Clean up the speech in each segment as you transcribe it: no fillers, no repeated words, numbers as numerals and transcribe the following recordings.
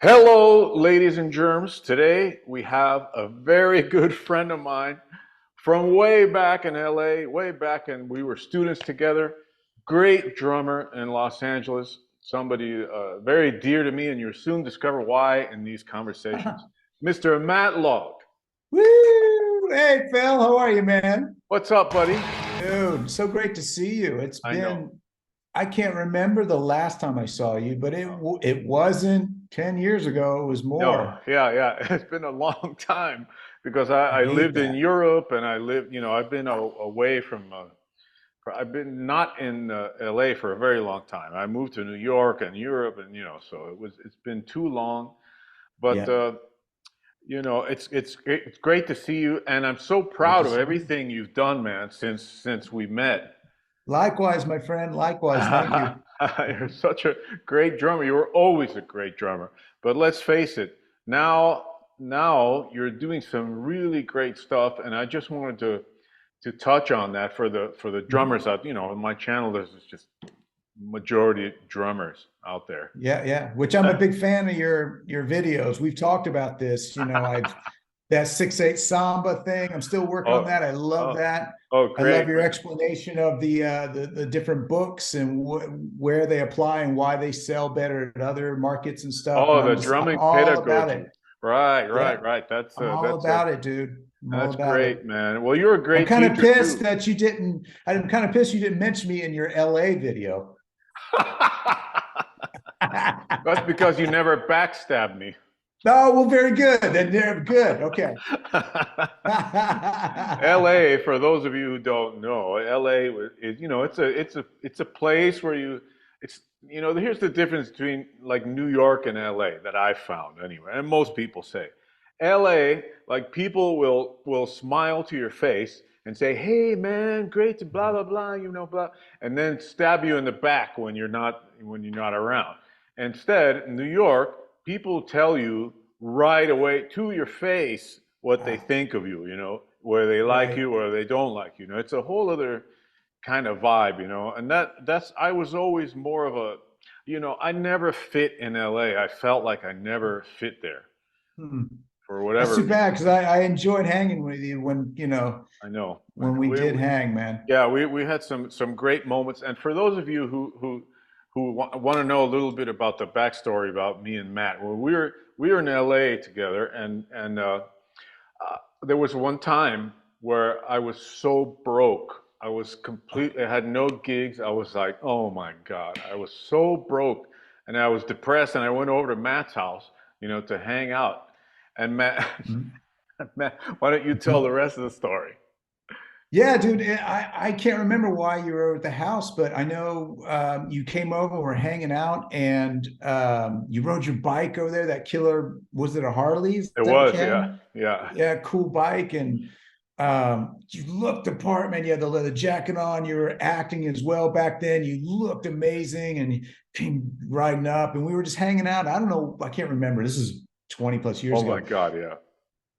Hello, ladies and germs. Today we have a very good friend of mine from way back in LA, way back, and we were students together. Great drummer in Los Angeles, somebody very dear to me, and you'll soon discover why in these conversations. Mr. Matt Log. Woo! Hey, Phil, how are you, man? What's up, buddy? Dude, so great to see you. It's I know. been, I can't remember the last time I saw you, but it wasn't 10 years ago, it was No, more. yeah. It's been a long time because I I hate lived in that. Europe and I lived, I've been away from I've been not in LA for a very long time. I moved to New York and Europe, and so it's been too long. But Yeah, it's great to see you, and I'm so great proud to of see you. everything you've done, man, since we met. Likewise, my friend, likewise. Thank you. You're such a great drummer. You were always a great drummer. But let's face it, now now you're doing some really great stuff, and I just wanted to touch on that for the Mhm. drummers out. On my channel, there's just majority drummers out there. Yeah. Which I'm a big fan of your videos. We've talked about this. I've that 6/8 samba thing. I'm still working on Oh, that. I love oh, that. oh, I love great, your man. explanation of the different books and where they apply and why they sell better at other markets and stuff. And Oh, the I'm drumming all about it. pedagogy. Right, Yeah, right. That's I'm all that's a about it, dude. I'm all that's about it. great, man. Well, you're a I'm great kind of teacher pissed too. that you didn't. I'm kind of pissed you didn't mention me in your LA video. That's because you never backstabbed me. No, well, very good. Then they're good. Okay. LA, for those of you who don't know, LA is, it's a place where here's the difference between like New York and LA that I found anyway, and most people say. LA, like people will smile to your face and say, "Hey man, great to blah blah blah," blah, and then stab you in the back when you're not around. Instead, in New York, people tell you right away to your face what they think of you, where they like Right. you or they don't like you. It's a whole other kind of vibe, and that's I was always more of I never fit in LA. I felt like I never fit there Hmm. for That's whatever too bad reason. because I enjoyed hanging with you I know. when we did hang, man. Yeah, we had some great moments. And for those of you who want to know a little bit about the backstory about me and Matt, well, we were in LA together, and there was one time where I was so broke. I had no gigs. I was like, oh my God, I was so broke, and I was depressed. And I went over to Matt's house, to hang out. And Matt, Mhm. Matt, why don't you tell the rest of the story? Yeah, dude. I can't remember why you were at the house, but I know you came over, we're hanging out, and you rode your bike over there. That killer, was it a Harley? Is It that what was, you yeah, had? yeah. Yeah, cool bike. And you looked the part, man. You had the leather jacket on. You were acting as well back then. You looked amazing, and you came riding up, and we were just hanging out. I don't know. I can't remember. This is 20 plus years Oh my ago. God, yeah.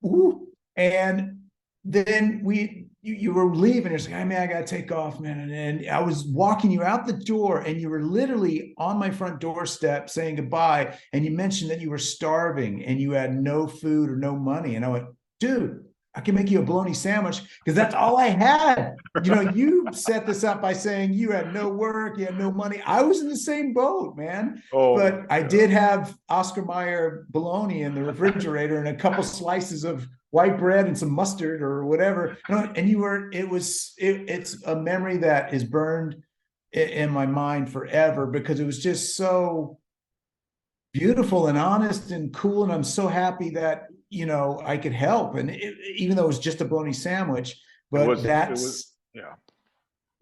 Ooh. And then you were leaving. You're like, hey man, I gotta take off, man. And then I was walking you out the door, and you were literally on my front doorstep saying goodbye. And you mentioned that you were starving and you had no food or no money. And I went, dude, I can make you a bologna sandwich because that's all I had. You set this up by saying you had no work, you had no money. I was in the same boat, man. Oh my But I God. did have Oscar Mayer bologna in the refrigerator and a couple slices of white bread and some mustard or whatever. And it's a memory that is burned in my mind forever because it was just so beautiful and honest and cool. And I'm so happy that, I could help. And even though it was just a bologna sandwich, It but was, that's, yeah.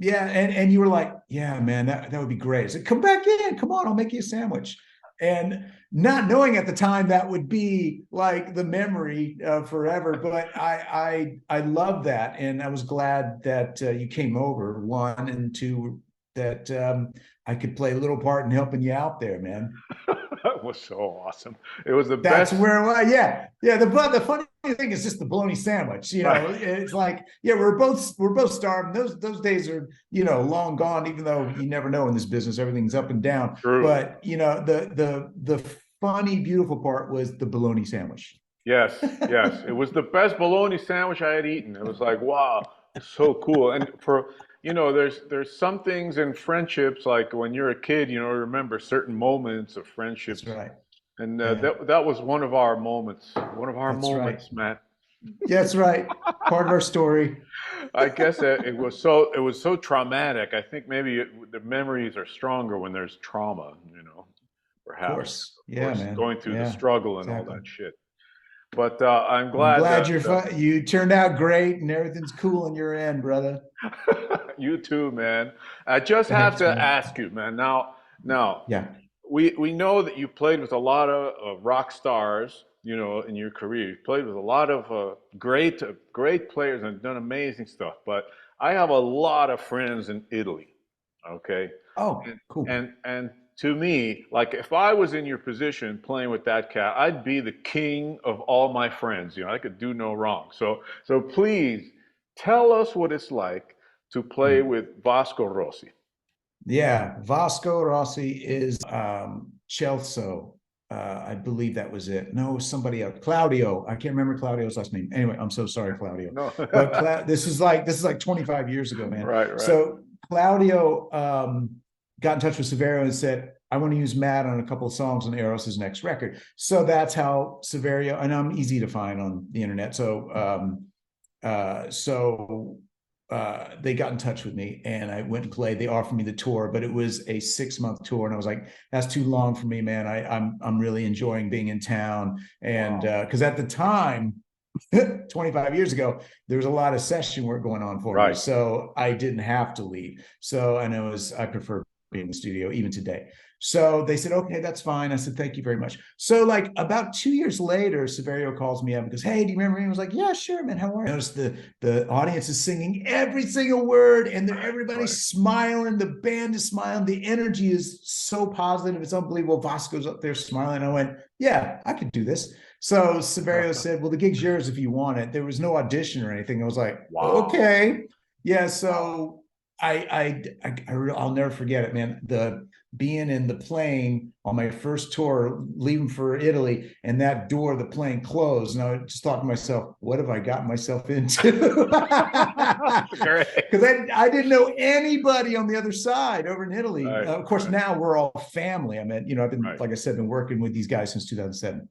yeah. And you were like, yeah, man, that would be great. I said, come back in, come on, I'll make you a sandwich. And not knowing at the time that would be like the memory forever, but I love that, and I was glad that you came over. One and two, that I could play a little part in helping you out there, man. That was so awesome. It was the That's best. where, well, yeah. The funny thing is just the bologna sandwich. Right. It's like, yeah, we're both starving. Those days are long gone. Even though you never know in this business, everything's up and down. True. But the funny, beautiful part was the bologna sandwich. Yes, yes. It was the best bologna sandwich I had eaten. It was like, wow, so cool. And for, there's some things in friendships, like when you're a kid, remember certain moments of That's friendships. right. And Yeah, that was one of our moments, one of our that's right. moments, Matt. That's right. Part of our story. I guess it was so traumatic. I think maybe the memories are stronger when there's trauma, Of perhaps. course. Of Yeah, course, man. going through the Yeah, struggle and all exactly. that shit. But I'm I'm glad glad that you're fine. You turned out great and everything's cool on your end, brother. you too, man. I just have Thanks, to man. ask you, man. Now, Yeah. we know that you played with a lot of rock stars, in your career. You played with a lot of great players and done amazing stuff. But I have a lot of friends in Italy. Okay, Oh, and cool. and to me, like if I was in your position playing with that cat, I'd be the king of all my friends. I could do no wrong. So please tell us what it's like to play Hmm. with Vasco Rossi. Yeah, Vasco Rossi is Celso. I believe that was it. No, somebody else. Claudio. I can't remember Claudio's last name. Anyway, I'm so sorry, Claudio. No, But this is like 25 years ago, man. right, right. So Claudio got in touch with Severo and said, I want to use Matt on a couple of songs on Eros's next record. So that's how Severio, and I'm easy to find on the internet. So they got in touch with me and I went and played. They offered me the tour, but it was a 6-month tour, and I was like, "That's too long for me, man. I'm really enjoying being in town." And Wow. because at the time, 25 years ago, there was a lot of session work going on for me, Right. so I didn't have to leave. So I prefer being in the studio even today. So they said, okay, that's fine. I said, thank you very much. So like about 2 years later, Severio calls me up and goes, hey, do you remember me? I was like, yeah, sure, man. How are you? I noticed the audience is singing every single word and Right. everybody's smiling. The band is smiling. The energy is so positive. It's unbelievable. Vasco's up there smiling. I went, yeah, I could do this. So Severio said, well, the gig's yours if you want it. There was no audition or anything. I was like, Wow. okay. Yeah. Wow. So I'll never forget it, man. The being in the plane on my first tour, leaving for Italy, and that door of the plane closed. And I just thought to myself, what have I gotten myself into? Great. Because I didn't know anybody on the other side over in Italy. Right, Of course, right, now we're all family. I mean, I've been, right. like I said, been working with these guys since 2007.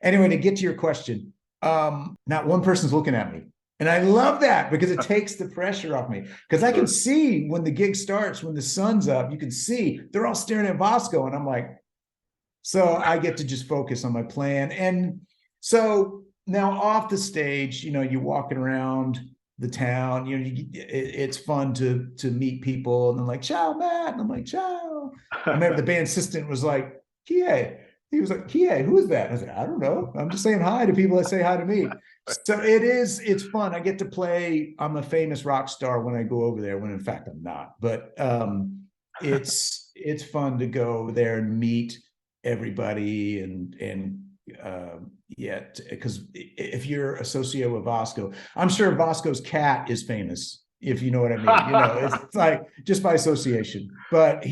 Anyway, to get to your question, not one person's looking at me. And I love that because it takes the pressure off me. Because I can Sure. see when the gig starts, when the sun's up, you can see they're all staring at Vasco. And I'm like, so I get to just focus on my plan. And so now off the stage, you're walking around the town, it's fun to meet people. And I'm like, ciao, Matt. And I'm like, ciao. I remember the band assistant was like, Kie. He was like, Kie, who is that? And I was like, I don't know. I'm just saying hi to people that say hi to me. So it's fun. I get to play. I'm a famous rock star when I go over there, when in fact I'm not. But it's fun to go over there and meet everybody and yeah, because if you're associated with Vasco, I'm sure Vasco's cat is famous, if you know what I mean. It's like just by association. But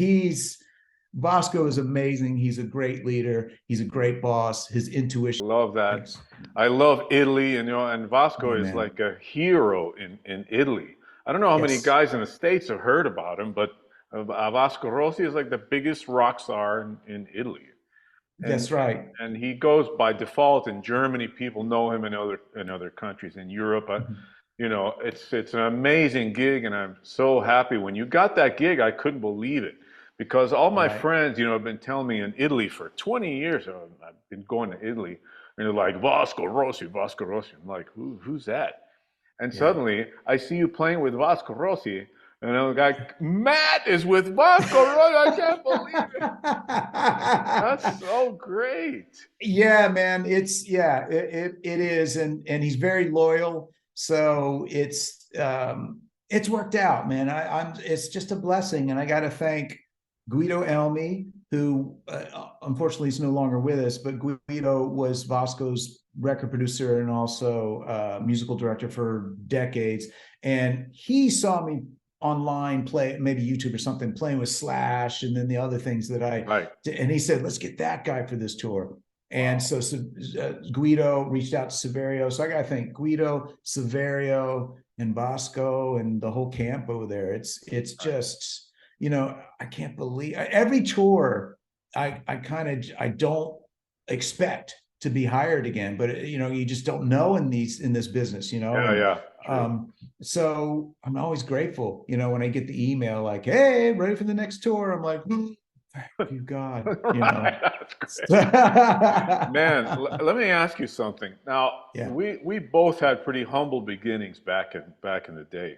Vasco is amazing. He's a great leader. He's a great boss. His intuition. Love that. Thanks. I love Italy, and Vasco Yeah, is man. like a hero in Italy. I don't know how many Yes, guys in the States have heard about him, but Vasco Rossi is like the biggest rock star in Italy. And, that's right. and he goes by default in Germany. People know him in other countries in Europe. It's an amazing gig, and I'm so happy when you got that gig. I couldn't believe it because all my Right. friends, have been telling me in Italy for 20 years. I've been going to Italy, and they're like Vasco Rossi, Vasco Rossi. I'm like, who's that? And Yeah. suddenly I see you playing with Vasco Rossi, and I'm like, Matt is with Vasco Rossi. I can't believe it. That's so great. Yeah, man. It is, and he's very loyal. So it's worked out, man. I'm it's just a blessing, and I got to thank Guido Elmi, who unfortunately is no longer with us, but Guido was Vasco's record producer and also musical director for decades, and he saw me online play, maybe YouTube or something, playing with Slash and then the other things that I Right. did. And he said, let's get that guy for this tour. And Wow. so Guido reached out to Severio. So I got to thank Guido, Severio, and Bosco and the whole camp over there. It's Right. just, you know, I can't believe every tour I I don't expect to be hired again, but you know, you just don't know in this business, you know. Yeah, And yeah, true. so I'm always grateful, you know, when I get the email like, hey, ready for the next tour. I'm like, thank you, God, you know. Right, that's great. Man, let me ask you something. Now, Yeah. we both had pretty humble beginnings back in the day.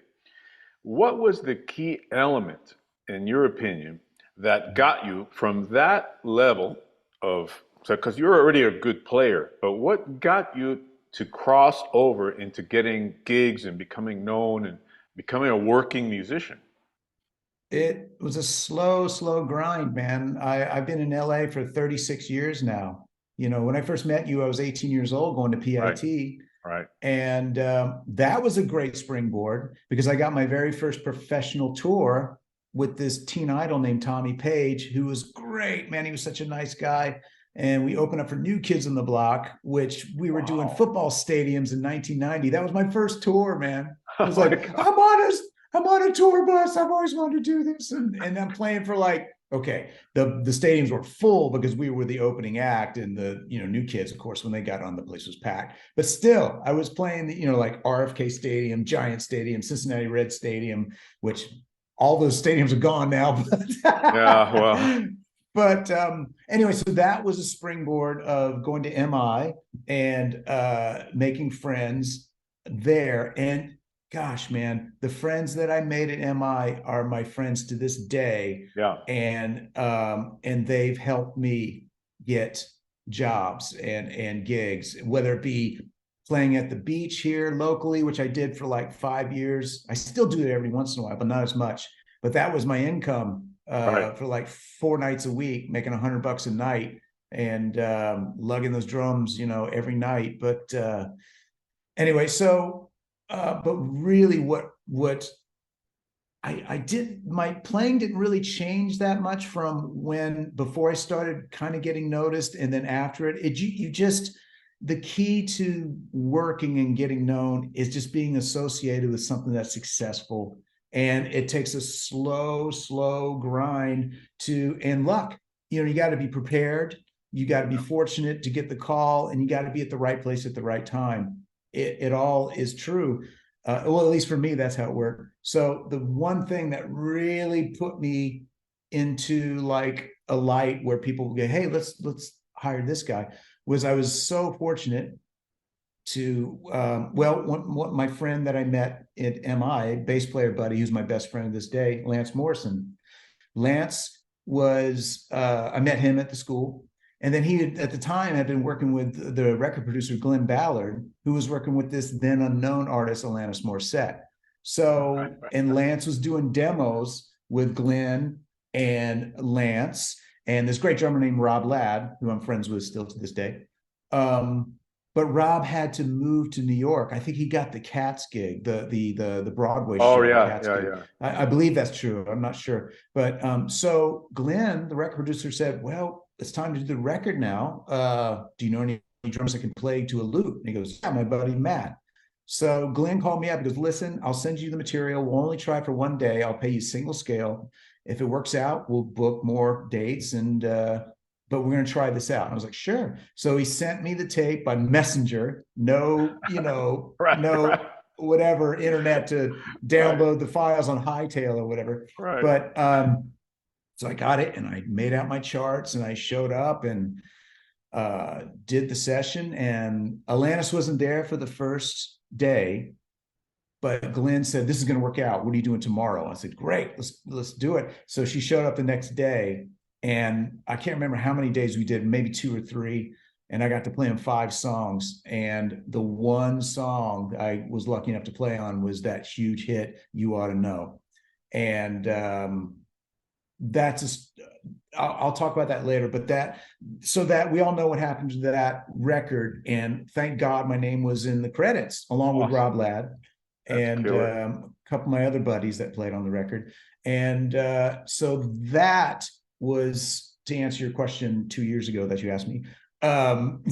What was the key element, in your opinion, that got you from that level of, so because you're already a good player, but what got you to cross over into getting gigs and becoming known and becoming a working musician? It was a slow grind, man. I've been in LA for 36 years now. You know, when I first met you, I was 18 years old going to Right, PIT. right. And that was a great springboard because I got my very first professional tour with this teen idol named Tommy Page, who was great, man. He was such a nice guy. And we opened up for New Kids on the Block, which we were doing Wow. football stadiums in 1990. That was my first tour, man. It Oh was my like, God. I'm on a tour bus. I've always wanted to do this. And I'm playing for like, okay, the stadiums were full because we were the opening act, and the, you know, New Kids, of course, when they got on, the place was packed. But still, I was playing the, you know, like RFK Stadium, Giant Stadium, Cincinnati Red Stadium, which all those stadiums are gone now. Yeah, well, But anyway, so that was a springboard of going to MI and making friends there. And gosh, man, the friends that I made at MI are my friends to this day, yeah, and they've helped me get jobs and gigs, whether it be playing at the beach here locally, which I did for like 5 years. I still do it every once in a while, but not as much. But that was my income right. for like 4 nights a week, making $100 a night and lugging those drums, you know, every night. But anyway, so but really, what I did, my playing didn't really change that much from when before I started kind of getting noticed, and then after it, you just, the key to working and getting known is just being associated with something that's successful. And it takes a slow grind to, and luck. You know, you got to be prepared, you got to be fortunate to get the call, and you got to be at the right place at the right time. It all is true. Well, at least for me, that's how it worked. So the one thing that really put me into like a light where people would go, hey, let's hire this guy, was I was so fortunate to well, one my friend that I met at MI, bass player buddy, who's my best friend to this day, Lance Morrison. Lance was I met him at the school, and then he had, at the time, had been working with the record producer Glenn Ballard, who was working with this then unknown artist Alanis Morissette. Right, So, right. and Lance was doing demos with Glenn and Lance and this great drummer named Rob Ladd, who I'm friends with still to this day. Um, but Rob had to move to New York. I think he got the Cats gig, the Broadway Oh show, the yeah, Cats yeah, gig. yeah. I believe that's true. I'm not sure. But so Glenn, the record producer, said, well, it's time to do the record now. Do you know any drummers that can play to a lute? And he goes, yeah, my buddy Matt. So Glenn called me up and goes, listen, I'll send you the material. We'll only try for one day. I'll pay you single scale. If it works out, we'll book more dates, and but we're going to try this out. And I was like, sure. So he sent me the tape by messenger, no, you know, Right, right, no whatever internet to right, download the files on Hightail or whatever. right. But so I got it and I made out my charts and I showed up and did the session. And Alanis wasn't there for the first day, but Glenn said, this is going to work out. What are you doing tomorrow? I said, great, let's do it. So she showed up the next day, and I can't remember how many days we did, maybe 2 or 3. And I got to play him 5 songs. And the one song I was lucky enough to play on was that huge hit, You Ought to Know. And that's just, I'll talk about that later, but that, so that we all know what happened to that record. And thank God my name was in the credits along with Awesome. Rob Ladd. That's And killer. couple of my other buddies that played on the record. And so that was, to answer your question 2 years ago that you asked me, in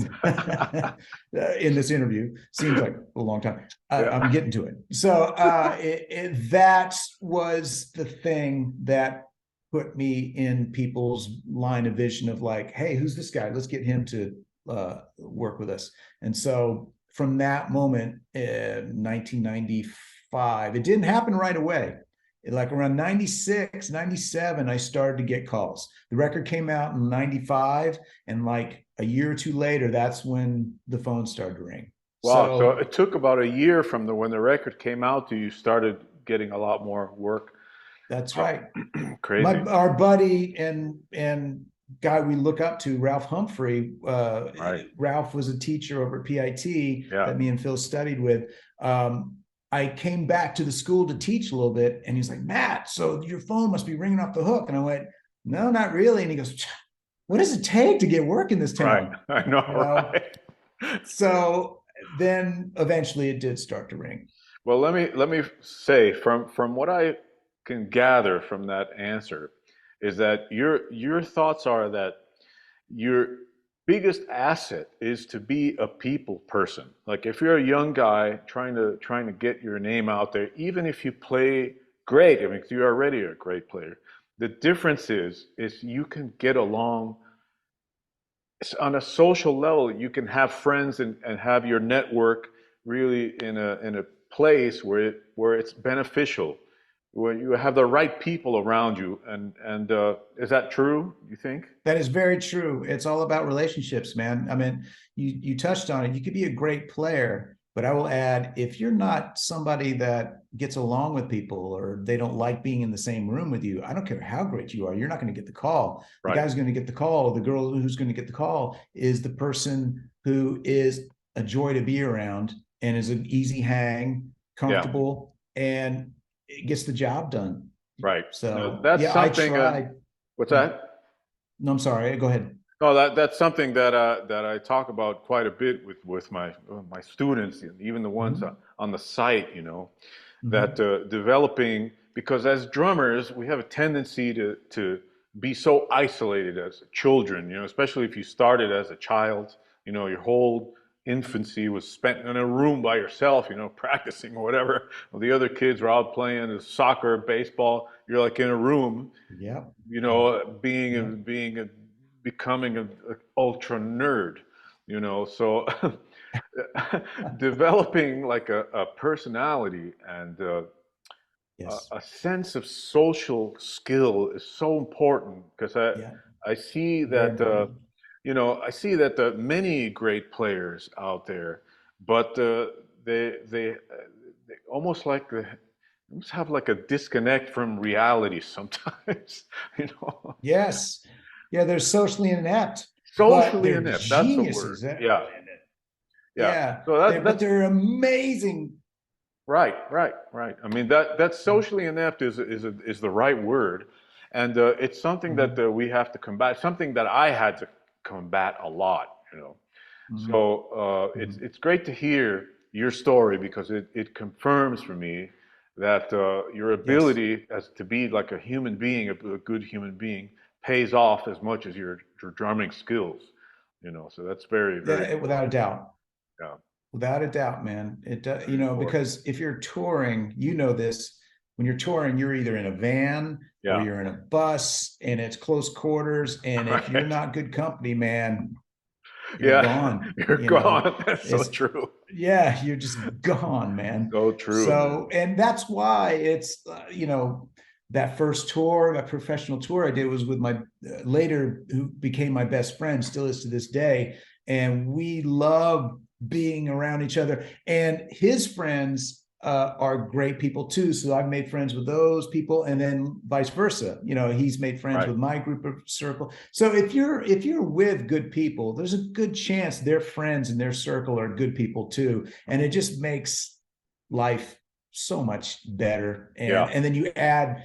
this interview, seems like a long time. I'm getting to it. So that was the thing that put me in people's line of vision of like, hey, who's this guy? Let's get him to work with us. And so from that moment, 1995, it didn't happen right away. Like around 96, 97, I started to get calls. The record came out in 95, and like a year or two later, that's when the phone started to ring. Wow. So So it took about a year from when the record came out to you started getting a lot more work. that's Wow. right. Crazy. Our buddy and guy we look up to, Ralph Humphrey. Right. Ralph was a teacher over at PIT Yeah. that me and Phil studied with. I came back to the school to teach a little bit, and he's like, Matt, so your phone must be ringing off the hook. And I went, no, not really. And he goes, what does it take to get work in this town? Right. I know, You know? right? So then eventually it did start to ring. Well, let me say from what I can gather from that answer is that your thoughts are that your biggest asset is to be a people person. Like if you're a young guy trying to get your name out there, even if you play great, I mean, you're already a great player. The difference is you can get along on a social level. You can have friends and have your network really in a place where it's beneficial, where you have the right people around you. And is that true, you think? That is very true. It's all about relationships, man. I mean, you touched on it. You could be a great player, but I will add, if you're not somebody that gets along with people or they don't like being in the same room with you, I don't care how great you are, you're not going to get the call. The Right. guy who's going to get the call, the girl who's going to get the call is the person who is a joy to be around and is an easy hang, comfortable, and it gets the job done. Right. So No, that's yeah, something. I tried. What's that? No, I'm sorry. Go ahead. No, that's something that I talk about quite a bit with my students, and even the ones Mhm. on the site. You know, Mhm. that developing, because as drummers we have a tendency to be so isolated as children. You know, especially if you started as a child. You know, your whole infancy was spent in a room by yourself. You know, practicing or whatever. Well, the other kids were out playing soccer, baseball. You're like in a room, Yeah. you know, Yeah. becoming an ultra nerd, you know. So developing like a personality and Yes. a sense of social skill is so important because Yeah. I see Very that important. you know, I see that the many great players out there, but they almost like they almost have like a disconnect from reality sometimes, you know. Yes. Yeah, they're socially inept, but Socially they're inept, that's the word. geniuses. Yeah, yeah. Yeah. So But that's they're amazing. right, right, right. I mean that socially inept is the right word, and it's something that Mhm. we have to combat. Something that I had to combat a lot, you know. Mhm. So Mhm. it's great to hear your story because it confirms for me that your Yes. ability as to be like a human being, a good human being, pays off as much as your drumming skills. You know, so that's very, very Yeah, without a important. doubt. Yeah, Without a doubt, man. very important. Because if you're touring, you know this, when you're touring, you're either in a van or Yeah, you're in a bus and it's close quarters. And if you're right. not good company, man, you're Yeah, gone. you're You know, gone. That's so it's, true. yeah, you're just gone, man. So true, man. So, and that's why it's, that first tour, that professional tour I did was with my later, who became my best friend, still is to this day. And we love being around each other. And his friends are great people too. So I've made friends with those people, and then vice versa. You know, he's made friends Right. with my group of circle. So if you're with good people, there's a good chance their friends in their circle are good people too, and it just makes life so much better. And Yeah, and then you add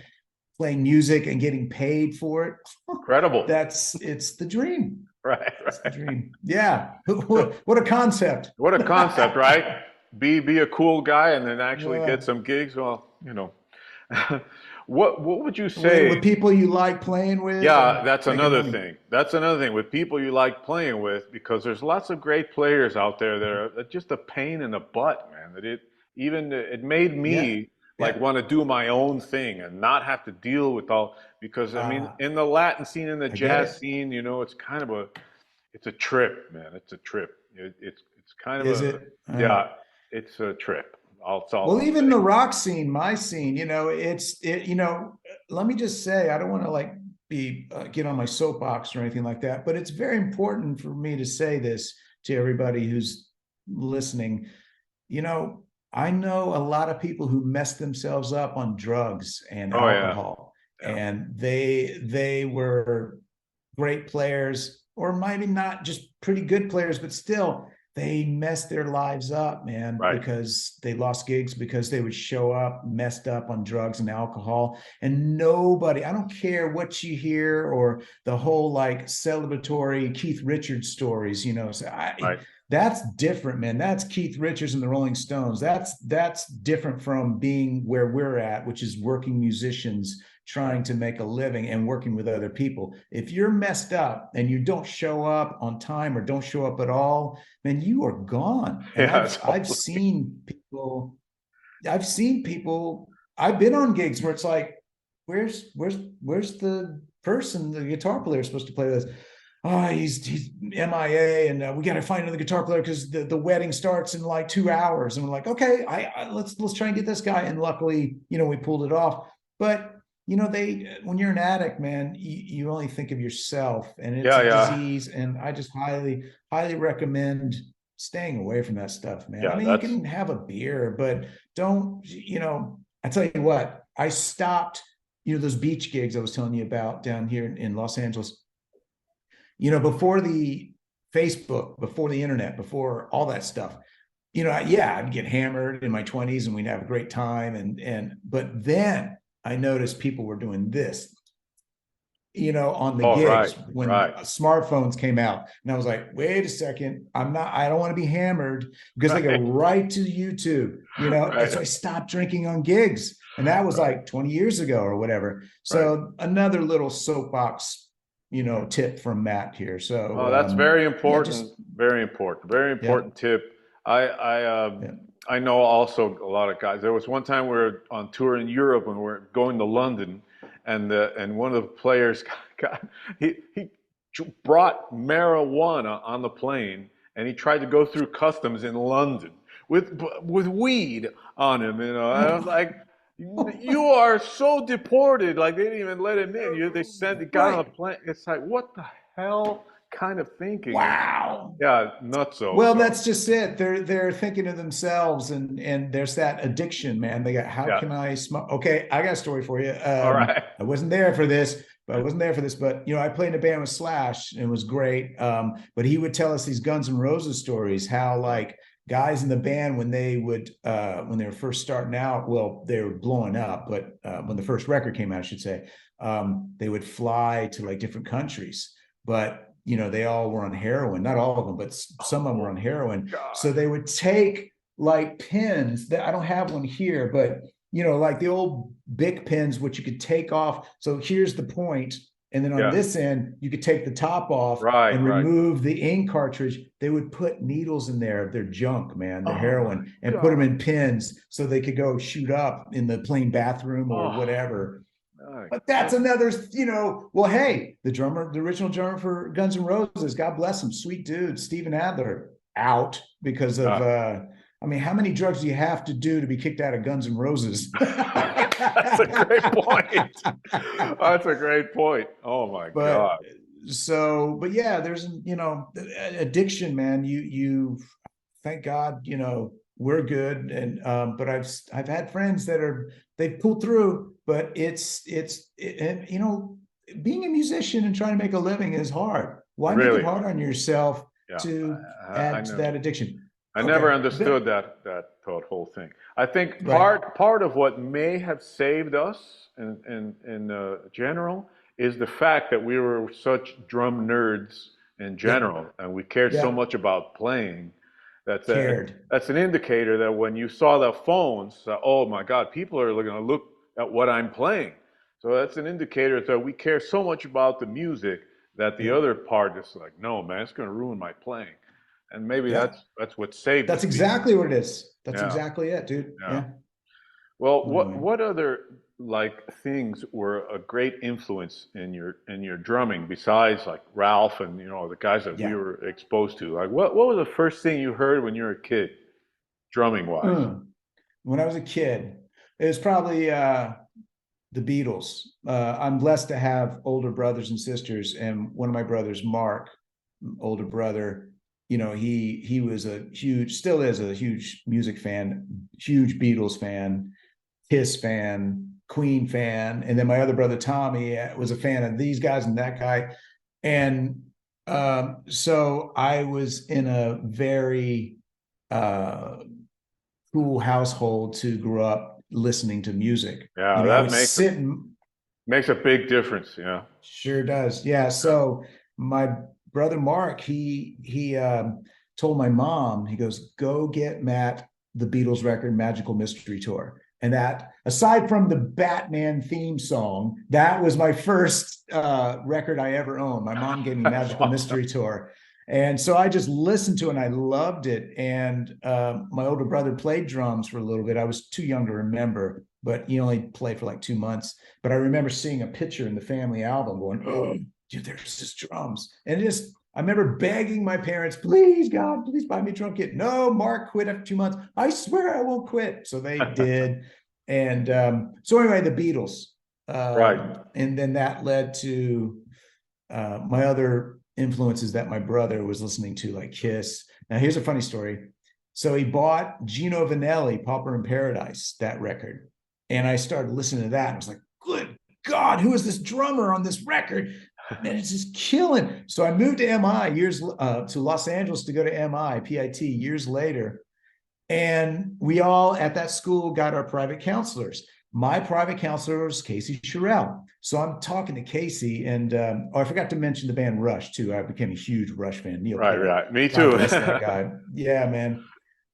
playing music and getting paid for it. incredible. It's the dream. Right, It's the right. dream. Yeah. So What a concept. what a concept, right? Be a cool guy and then actually Yeah. get some gigs. Well, you know, what would you With say? people you like playing with Yeah, and that's making another money. thing. That's another thing with people you like playing with, because there's lots of great players out there that are just a pain in the butt, man. That it made Yeah, me like yeah. want to do my own thing and not have to deal with all, because I mean, Uh, in the Latin scene, in the I get jazz it. scene, it's kind of it's a trip, man. It's a trip. It's kind of Is it? yeah, it's a trip. That's all Well, I'll even say. the rock scene, my scene, let me just say, I don't want to like be get on my soapbox or anything like that, but it's very important for me to say this to everybody who's listening. You know, I know a lot of people who mess themselves up on drugs and Oh yeah, alcohol, yeah, and they were great players, or maybe not just pretty good players, but still they messed their lives up, man, right. because they lost gigs because they would show up messed up on drugs and alcohol. And nobody, I don't care what you hear or the whole like celebratory Keith Richards stories, so Right. that's different, man. That's Keith Richards and the Rolling Stones. That's different from being where we're at, which is working musicians Right. trying to make a living and working with other people. If you're messed up and you don't show up on time or don't show up at all, man, you are gone. And Yeah, I've totally. seen people, I've seen people, I've been on gigs where it's like, where's the person, the guitar player is supposed to play with us? Oh, he's MIA, and we got to find another guitar player because the wedding starts in like 2 hours. And we're like, okay, let's try and get this guy. And luckily, we pulled it off. But they when you're an addict, man, you only think of yourself, and it's Yeah, a yeah, disease. And I just highly recommend staying away from that stuff, man. I yeah. mean, you That's can have a beer, but don't, I tell you what, I stopped, those beach gigs I was telling you about down here in Los Angeles, before the Facebook, before the internet, before all that stuff. Yeah, I'd get hammered in my 20s and we'd have a great time. But then I noticed people were doing this, on the all right, gigs when right, smartphones came out. And I was like, wait a second, I don't want to be hammered because they go right, right to YouTube, And right, so I stopped drinking on gigs. And that was right, like 20 years ago or whatever. right. So another little soapbox, tip from Matt here. So Oh, that's very yeah, important. just Very important. Very yeah, important tip. yeah. I know also a lot of guys. There was one time we were on tour in Europe and we are going to London, and one of the players he brought marijuana on the plane, and he tried to go through customs in London with weed on him. And I was like, you are so deported. Like they didn't even let him in. They sent the guy on the Right. plane. It's like, what the hell kind of thinking? And Wow. yeah, not so. Well, So that's just it. They're thinking of themselves, and there's that addiction, man. They got, how yeah. can I smoke? Okay, I got a story for you. All right. I wasn't there for this, but I played in a band with Slash, and it was great. But he would tell us these Guns N' Roses stories, how like guys in the band when they were first starting out, well, they were blowing up, but when the first record came out, I should say, they would fly to like different countries, but they all were on heroin, not all of them, but some of them were Oh on heroin. So God. they would take like pins that I don't have one here, but like the old Bic pins, which you could take off. So here's the point, and then on Yeah. this end, you could take the top off Right. and Right. remove the ink cartridge. They would put needles in there of their junk, man, their Oh my heroin, and put them God. in pins so they could go shoot up in the plain bathroom or Oh whatever. my But that's God. another, well, hey, the original drummer for Guns N' Roses, God bless him, sweet dude, Steven Adler, out because of, Ah. I mean, how many drugs do you have to do to be kicked out of Guns N' Roses? That's a great point. That's a great point. Oh my But God. but yeah, there's, addiction, man. Thank God, we're good. And, but I've had friends they've pulled through, but and, being a musician and trying to make a living is hard. Why make it Really hard hard. on yourself Yeah. to I add to know. that addiction? I never Okay. understood that whole thing. I think Right. part of what may have saved us in general is the fact that we were such drum nerds in Yep. general, and we cared so Yep. much about playing That's a Cared. that's an indicator that when you saw the phones, oh my God, people are going to look at what I'm playing. So that's an indicator that we care so much about the music that the Yeah. other part is like, no, man, it's going to ruin my playing. And maybe Yeah. that's what saved the That's speakers. exactly what it is. That's Yeah, exactly it, dude. yeah. Yeah. Well, what Anyway. what other like things were a great influence in your drumming besides like Ralph and the guys that we Yeah. were exposed to? Like what was the first thing you heard when you were a kid, drumming wise? When I was a kid, it was probably the Beatles. I'm blessed to have older brothers and sisters, and one of my brothers, Mark, older brother, he was a huge, still is a huge music fan, huge Beatles fan, Kiss fan, Queen fan, and then my other brother Tommy was a fan of these guys and that guy, and so I was in a very uh, cool household to grow up listening to music. Yeah, I that would sit and makes a big difference. Yeah. sure does. Yeah. Yeah. So my brother Mark, he told my mom, he goes, go get Matt the Beatles record Magical Mystery Tour. And that, aside from the Batman theme song, that was my first record I ever owned. My mom gave me That's Magical awesome. Mystery Tour. And so I just listened to it and I loved it. And my older brother played drums for a little bit. I was too young to remember, but he only played for like 2 months. But I remember seeing a picture in the family album going, oh, dude, there's just drums. And I remember begging my parents, please, God, please buy me a drum kit. No, Mark quit after 2 months. I swear I won't quit. So they did. And so anyway, the Beatles. Right. And then that led to my other influences that my brother was listening to, like Kiss. Now, here's a funny story. So he bought Gino Vanelli, Pauper in Paradise, that record. And I started listening to that. And I was like, good God, who is this drummer on this record? Man, it's just killing. So I moved to MI to Los Angeles to go to MI, PIT years later. And we all at that school got our private counselors. My private counselor was Casey Sherrill. So I'm talking to Casey, and I forgot to mention the band Rush too. I became a huge Rush fan. Neil Right, Peart, right. Me God too. bless that guy. Yeah, man.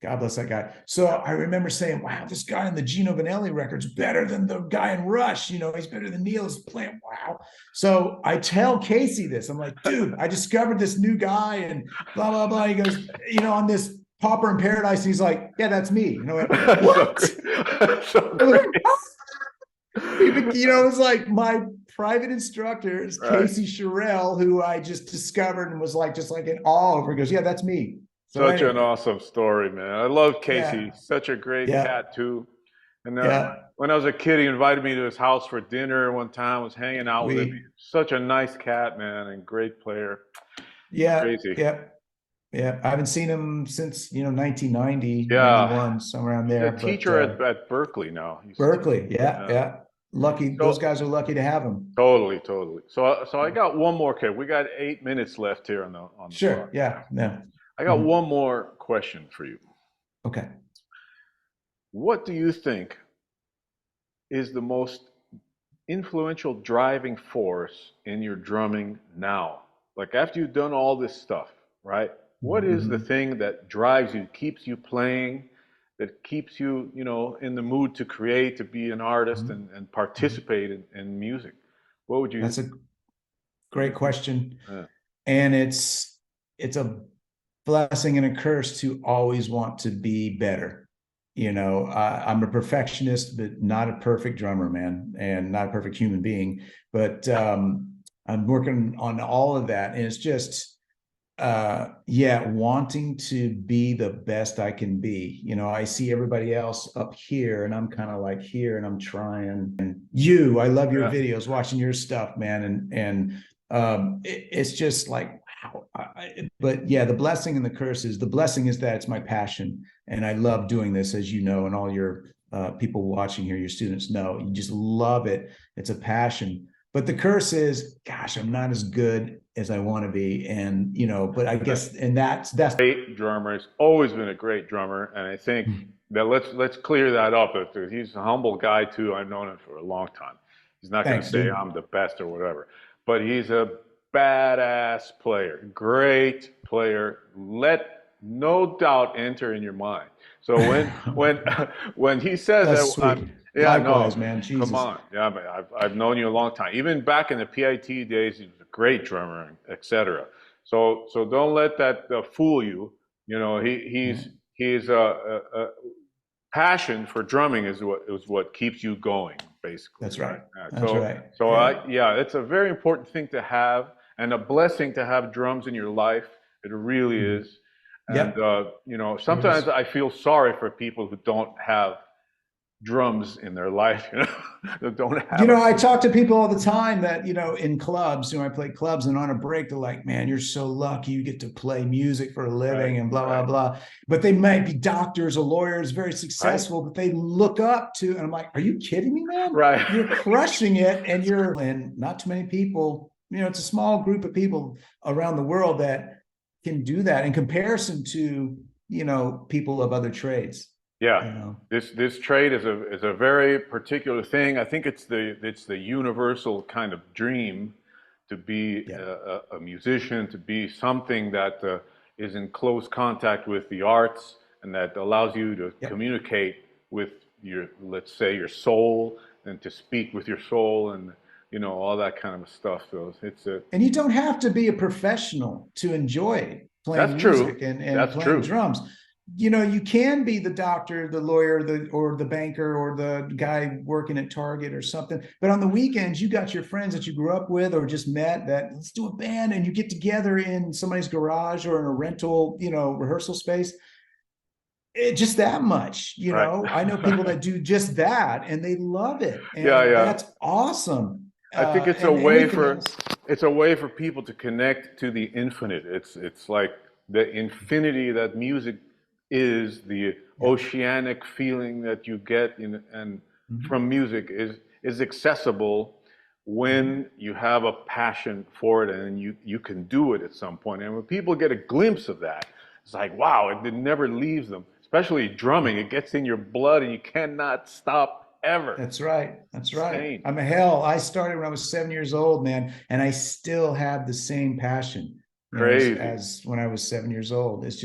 God bless that guy. So I remember saying, "Wow, this guy in the Gino Vanelli record's better than the guy in Rush. He's better than Neil is playing. Wow." So I tell Casey this. I'm like, "Dude, I discovered this new guy, and blah blah blah." He goes, on this Pauper in Paradise. And he's like, "Yeah, that's me." And I went, So "What?" great. So I was great. like, it was like my private instructor is Right. Casey Sherrill, who I just discovered and was like, just like in awe over. He goes, "Yeah, that's me." So Such an anyway, awesome story, man. I love Casey. yeah, Such a great yeah, cat too. And yeah. when I was a kid, he invited me to his house for dinner one time. I was hanging out with him. We, He's such a nice cat, man, and great player. yeah, Crazy. yeah, yeah. I haven't seen him since, 1990, Yeah. 91, somewhere around He's a there. But teacher at Berkeley now. He's Berkeley, yeah, yeah. yeah. Lucky, those So guys are lucky to have him. totally, totally. So I got one more kid. We got 8 minutes left here on the Sure, yeah, broadcast. yeah. I got Mhm. one more question for you. Okay. What do you think is the most influential driving force in your drumming now? Like after you've done all this stuff, right? What is the Mhm. thing that drives you, keeps you playing, that keeps you, in the mood to create, to be an artist Mhm. and Mhm. participate in music? What would you, That's a great question. uh, And it's a blessing and a curse to always want to be better. I'm a perfectionist, but not a perfect drummer, man, and not a perfect human being. But I'm working on all of that, and it's just yeah, wanting to be the best I can be. I see everybody else up here and I'm kind of like here and I'm trying. And I love your yeah, videos, watching your stuff, man. And it's just like wow. But yeah, the blessing and the curse is, the blessing is that it's my passion and I love doing this, as you know, and all your people watching here, your students know, you just love it. It's a passion. But the curse is, gosh, I'm not as good as I want to be. And, but I yeah. guess, and that's, Great drummer. He's always been a great drummer, and I think that let's clear that up. He's a humble guy too. I've known him for a long time. He's not going to thanks, say dude. I'm the best or whatever, but he's a badass player, great player. no doubt enter in your mind. So when he says That's that, sweet. yeah, Likewise, no, man. come Jesus. on, yeah, man, I've known you a long time. Even back in the PIT days, he was a great drummer, etc. So don't let that fool you. You know, Yeah, he's a passion for drumming is what keeps you going, basically, that's right? right. That's right. I, Yeah. yeah, it's a very important thing to have and a blessing to have drums in your life. It really Mhm. is. And Yep. you know, It sometimes is. I feel sorry for people who don't have drums in their life, you know, that don't You have know, a I talk to people all the time that, in clubs, I play clubs, and on a break, they're like, man, you're so lucky you get to play music for a right, living and blah, blah, right, blah. But they might be doctors or lawyers, very right, successful, but they look up to, and I'm like, are you kidding me, man? right. You're crushing it. And not too many people, it's a small group of people around the world that can do that in comparison to, people of other trades, Yeah, you know? this trade is a very particular thing. I think it's the universal kind of dream to be Yeah. a musician, to be something that is in close contact with the arts and that allows you to Yeah. communicate with your, let's say, your soul and to speak with your soul and all that kind of stuff. So it's a And you don't have to be a professional to enjoy playing that's true. music and That's playing true. drums. You can be the doctor, the lawyer, or the banker, or the guy working at Target or something. But on the weekends, you got your friends that you grew up with or just met that let's do a band, and you get together in somebody's garage or in a rental, rehearsal space. Just that much, Right. I know people that do just that and they love it. Yeah, And yeah. that's awesome. I think And anything else. it's a way for people to connect to the infinite. It's like the infinity that music is, the Yeah. oceanic feeling that you get and Mhm. from music is accessible Mhm. when you have a passion for it and you can do it at some point. And when people get a glimpse of that, it's like, wow, it never leaves them. Especially drumming, it gets in your blood and you cannot stop ever. That's right. That's right. Insane. I started when I was 7 years old, man, and I still have the same passion, Crazy. as when I was 7 years old. It's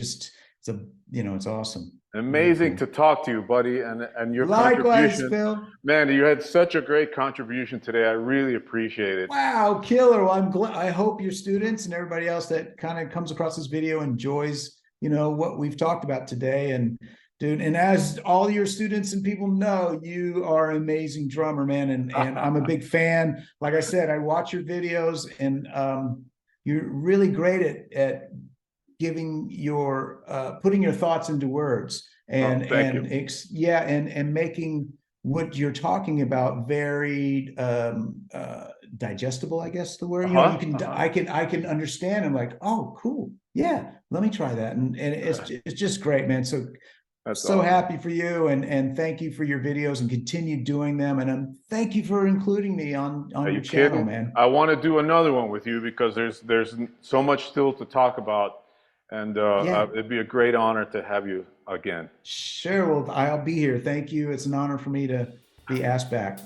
awesome. Really Amazing cool. to talk to you, buddy, and your Likewise, contribution. Phil. Man, you had such a great contribution today. I really appreciate it. Wow, killer. Well, I'm glad. I hope your students and everybody else that kind of comes across this video enjoys, what we've talked about today. And dude, and as all your students and people know, you are an amazing drummer, man. And I'm a big fan. Like I said, I watch your videos, and you're really great at giving your putting your thoughts into words, Oh, thank you. and making what you're talking about very digestible, I guess the word. You Uh-huh, can uh-huh. I can understand. I'm like, oh, cool, yeah, let me try that. And it's just great, man. That's So awesome. happy for you, and thank you for your videos, and continue doing them. And thank you for including me Are on you your channel, kidding? man. I want to do another one with you because there's so much still to talk about, and Yeah, it'd be a great honor to have you again. sure. Well, I'll be here. Thank you. It's an honor for me to be asked back.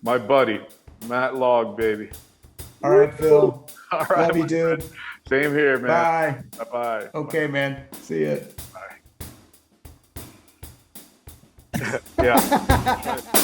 My buddy, Matt Log, baby. All Woo! right, Phil. All right, Love you, my friend. dude. Same here, man. Bye. Bye-bye. Okay, man. See ya. Bye. Yeah.